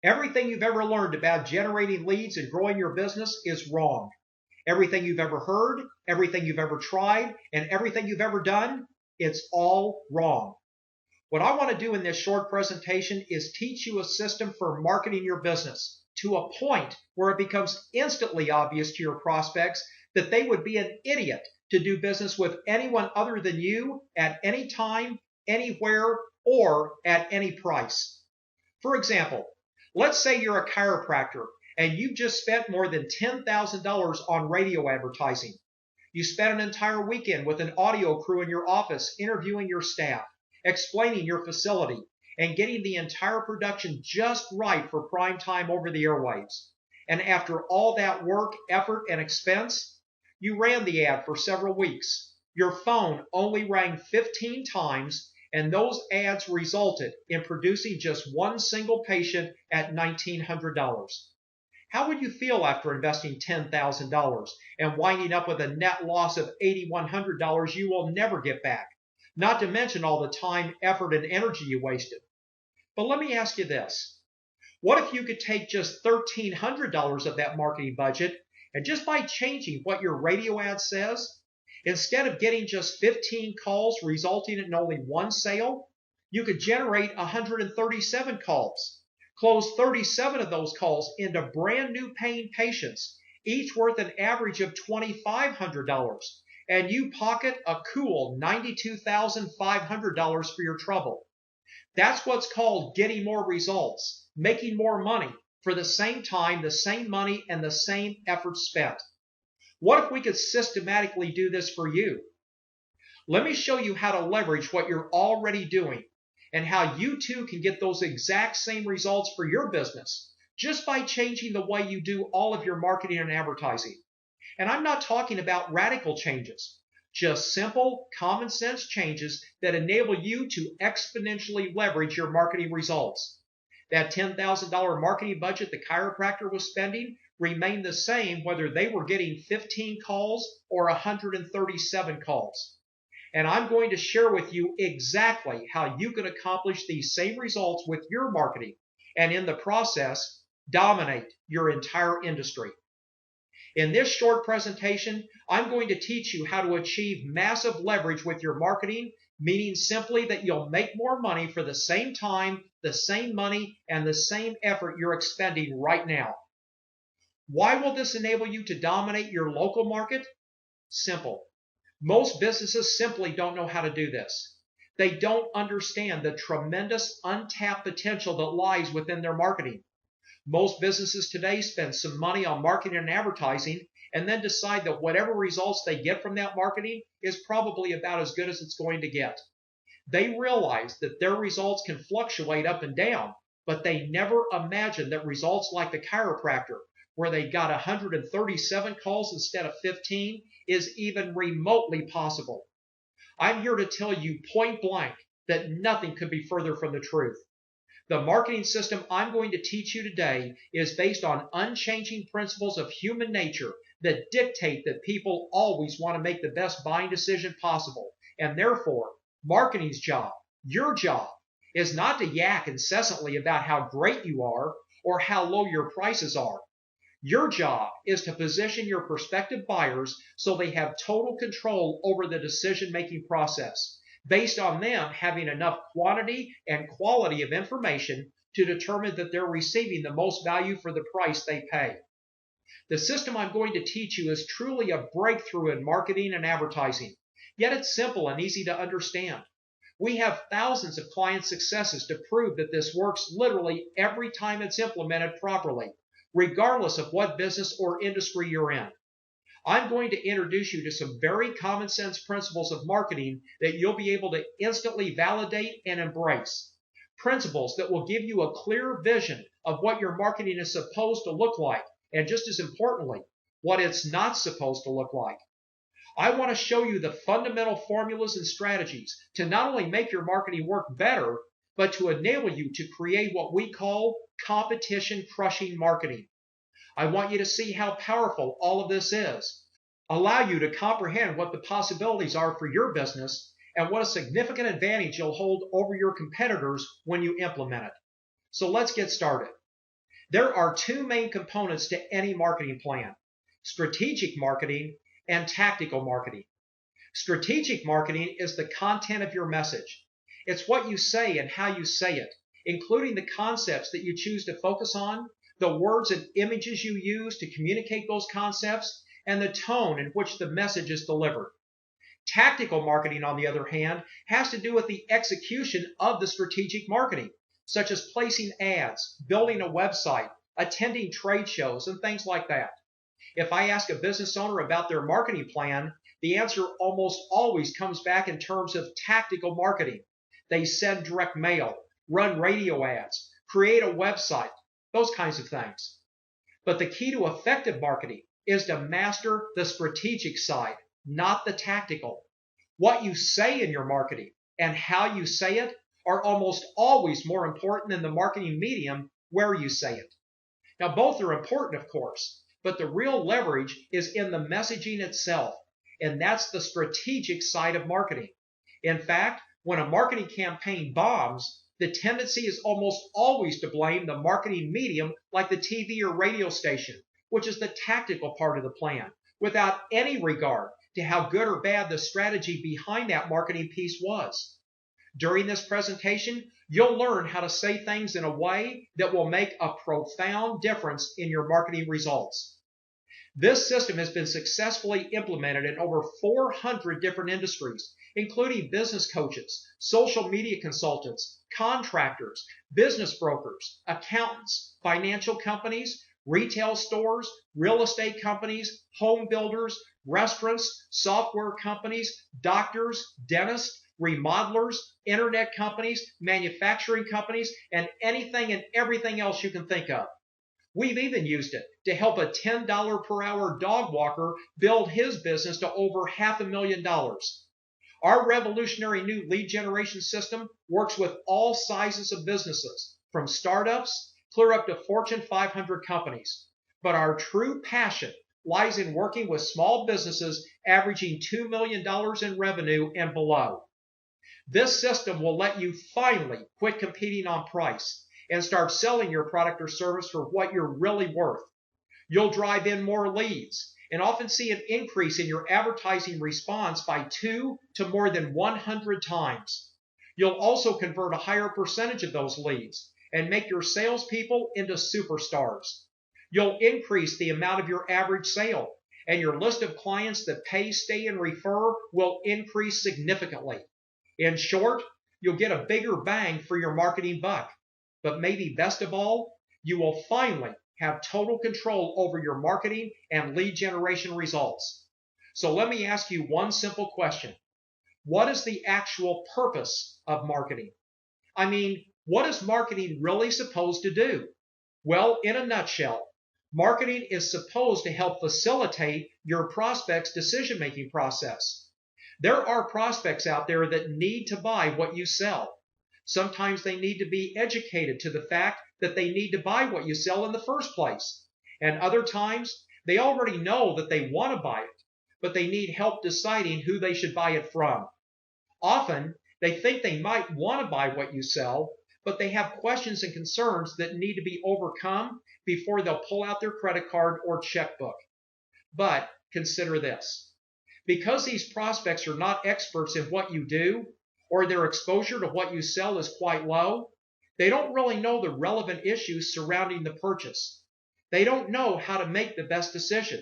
Everything you've ever learned about generating leads and growing your business is wrong. Everything you've ever heard, everything you've ever tried, and everything you've ever done, it's all wrong. What I want to do in this short presentation is teach you a system for marketing your business to a point where it becomes instantly obvious to your prospects that they would be an idiot to do business with anyone other than you at any time, anywhere, or at any price. For example, let's say you're a chiropractor and you've just spent more than $10,000 on radio advertising. You spent an entire weekend with an audio crew in your office interviewing your staff, explaining your facility, and getting the entire production just right for prime time over the airwaves. And after all that work, effort, and expense, you ran the ad for several weeks. Your phone only rang 15 times, and those ads resulted in producing just one single patient at $1,900. How would you feel after investing $10,000 and winding up with a net loss of $8,100 you will never get back? Not to mention all the time, effort, and energy you wasted. But let me ask you this. What if you could take just $1,300 of that marketing budget and just by changing what your radio ad says, instead of getting just 15 calls resulting in only one sale, you could generate 137 calls, close 37 of those calls into brand new paying patients, each worth an average of $2,500, and you pocket a cool $92,500 for your trouble. That's what's called getting more results, making more money for the same time, the same money, and the same effort spent. What if we could systematically do this for you? Let me show you how to leverage what you're already doing and how you too can get those exact same results for your business just by changing the way you do all of your marketing and advertising. And I'm not talking about radical changes, just simple, common sense changes that enable you to exponentially leverage your marketing results. That $10,000 marketing budget the chiropractor was spending remained the same whether they were getting 15 calls or 137 calls. And I'm going to share with you exactly how you can accomplish these same results with your marketing and in the process, dominate your entire industry. In this short presentation, I'm going to teach you how to achieve massive leverage with your marketing, meaning simply that you'll make more money for the same time, the same money, and the same effort you're expending right now. Why will this enable you to dominate your local market? Simple. Most businesses simply don't know how to do this. They don't understand the tremendous untapped potential that lies within their marketing. Most businesses today spend some money on marketing and advertising and then decide that whatever results they get from that marketing is probably about as good as it's going to get. They realize that their results can fluctuate up and down, but they never imagine that results like the chiropractor, where they got 137 calls instead of 15, is even remotely possible. I'm here to tell you point blank that nothing could be further from the truth. The marketing system I'm going to teach you today is based on unchanging principles of human nature that dictate that people always want to make the best buying decision possible. And therefore, marketing's job, your job, is not to yak incessantly about how great you are or how low your prices are. Your job is to position your prospective buyers so they have total control over the decision-making process, based on them having enough quantity and quality of information to determine that they're receiving the most value for the price they pay. The system I'm going to teach you is truly a breakthrough in marketing and advertising, yet it's simple and easy to understand. We have thousands of client successes to prove that this works literally every time it's implemented properly, regardless of what business or industry you're in. I'm going to introduce you to some very common sense principles of marketing that you'll be able to instantly validate and embrace. Principles that will give you a clear vision of what your marketing is supposed to look like, and just as importantly, what it's not supposed to look like. I want to show you the fundamental formulas and strategies to not only make your marketing work better, but to enable you to create what we call competition-crushing marketing. I want you to see how powerful all of this is, allow you to comprehend what the possibilities are for your business, and what a significant advantage you'll hold over your competitors when you implement it. So let's get started. There are two main components to any marketing plan: strategic marketing and tactical marketing. Strategic marketing is the content of your message. It's what you say and how you say it, including the concepts that you choose to focus on, the words and images you use to communicate those concepts, and the tone in which the message is delivered. Tactical marketing, on the other hand, has to do with the execution of the strategic marketing, such as placing ads, building a website, attending trade shows, and things like that. If I ask a business owner about their marketing plan, the answer almost always comes back in terms of tactical marketing. They send direct mail, run radio ads, create a website, those kinds of things. But the key to effective marketing is to master the strategic side, not the tactical. What you say in your marketing and how you say it are almost always more important than the marketing medium where you say it. Now, both are important, of course, but the real leverage is in the messaging itself, and that's the strategic side of marketing. In fact, when a marketing campaign bombs, the tendency is almost always to blame the marketing medium like the TV or radio station, which is the tactical part of the plan, without any regard to how good or bad the strategy behind that marketing piece was. During this presentation, you'll learn how to say things in a way that will make a profound difference in your marketing results. This system has been successfully implemented in over 400 different industries, including business coaches, social media consultants, contractors, business brokers, accountants, financial companies, retail stores, real estate companies, home builders, restaurants, software companies, doctors, dentists, remodelers, internet companies, manufacturing companies, and anything and everything else you can think of. We've even used it to help a $10 per hour dog walker build his business to over $500,000. Our revolutionary new lead generation system works with all sizes of businesses, from startups clear up to Fortune 500 companies. But our true passion lies in working with small businesses averaging $2 million in revenue and below. This system will let you finally quit competing on price and start selling your product or service for what you're really worth. You'll drive in more leads and often see an increase in your advertising response by 2 to more than 100 times. You'll also convert a higher percentage of those leads and make your salespeople into superstars. You'll increase the amount of your average sale, and your list of clients that pay, stay, and refer will increase significantly. In short, you'll get a bigger bang for your marketing buck. But maybe best of all, you will finally have total control over your marketing and lead generation results. So let me ask you one simple question. What is the actual purpose of marketing? I mean, what is marketing really supposed to do? Well, in a nutshell, marketing is supposed to help facilitate your prospect's decision-making process. There are prospects out there that need to buy what you sell. Sometimes they need to be educated to the fact that they need to buy what you sell in the first place. And other times, they already know that they want to buy it, but they need help deciding who they should buy it from. Often, they think they might want to buy what you sell, but they have questions and concerns that need to be overcome before they'll pull out their credit card or checkbook. But consider this. Because these prospects are not experts in what you do, or their exposure to what you sell is quite low, they don't really know the relevant issues surrounding the purchase. They don't know how to make the best decision.